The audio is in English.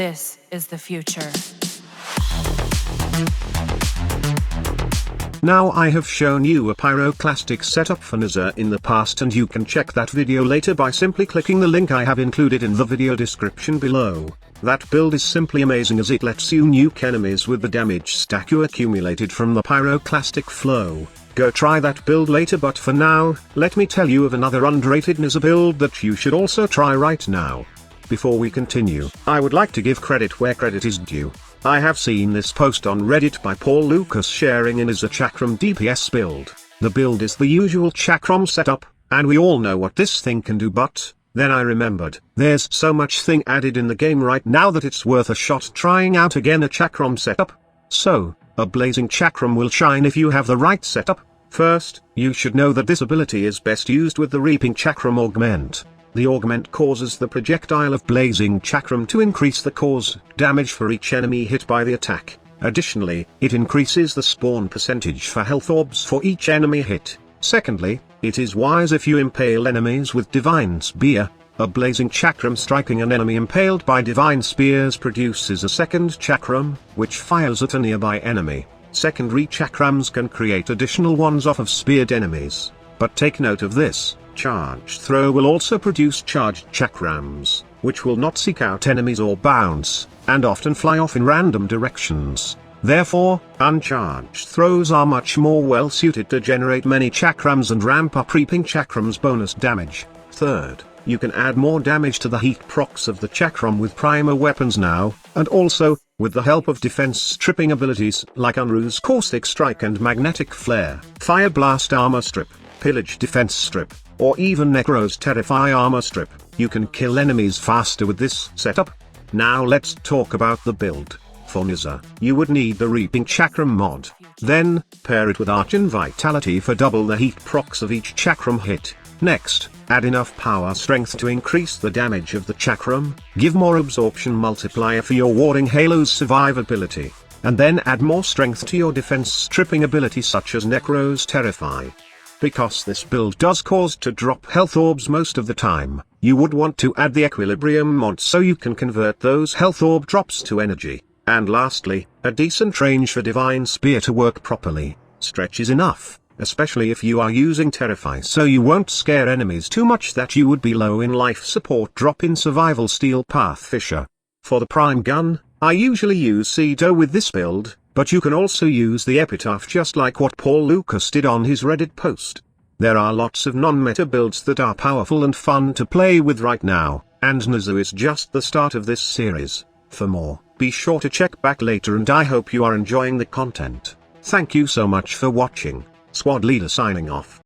This is the future. Now I have shown you a pyroclastic setup for Nezha in the past, and you can check that video later by simply clicking the link I have included in the video description below. That build is simply amazing as it lets you nuke enemies with the damage stack you accumulated from the pyroclastic flow. Go try that build later, but for now, let me tell you of another underrated Nezha build that you should also try right now. Before we continue, I would like to give credit where credit is due. I have seen this post on Reddit by Paul Lucas sharing in as a Chakram DPS build. The build is the usual Chakram setup, and we all know what this thing can do, but then I remembered, there's so much thing added in the game right now that it's worth a shot trying out again a Chakram setup. So, a blazing Chakram will shine if you have the right setup. First, you should know that this ability is best used with the Reaping Chakram Augment. The augment causes the projectile of blazing Chakram to increase the cause damage for each enemy hit by the attack. Additionally, it increases the spawn percentage for health orbs for each enemy hit. Secondly, it is wise if you impale enemies with Divine Spear. A blazing Chakram striking an enemy impaled by Divine Spears produces a second Chakram, which fires at a nearby enemy. Secondary Chakrams can create additional ones off of speared enemies. But take note of this. Charged throw will also produce charged Chakrams, which will not seek out enemies or bounce, and often fly off in random directions. Therefore, uncharged throws are much more well suited to generate many Chakrams and ramp up Reaping Chakram's bonus damage. Third, you can add more damage to the heat procs of the Chakram with primer weapons now, and also, with the help of defense stripping abilities like Unru's Caustic Strike and Magnetic Flare, Fire Blast Armor Strip, Pillage Defense Strip, or even Necro's Terrify Armor Strip, you can kill enemies faster with this setup. Now let's talk about the build. For Nezha, you would need the Reaping Chakram mod. Then, pair it with Archon Vitality for double the heat procs of each Chakram hit. Next, add enough power strength to increase the damage of the Chakram, give more absorption multiplier for your Warding Halo's survivability, and then add more strength to your defense stripping ability such as Necro's Terrify. Because this build does cause to drop health orbs most of the time, you would want to add the Equilibrium mod so you can convert those health orb drops to energy. And lastly, a decent range for Divine Spear to work properly. Stretch is enough, especially if you are using Terrify, so you won't scare enemies too much that you would be low in life support drop in Survival Steel Path Fissure. For the prime gun, I usually use Cedo with this build, but you can also use the Epitaph just like what Paul Lucas did on his Reddit post. There are lots of non-meta builds that are powerful and fun to play with right now, and Nezha is just the start of this series. For more, be sure to check back later, and I hope you are enjoying the content. Thank you so much for watching. Squad Leader signing off.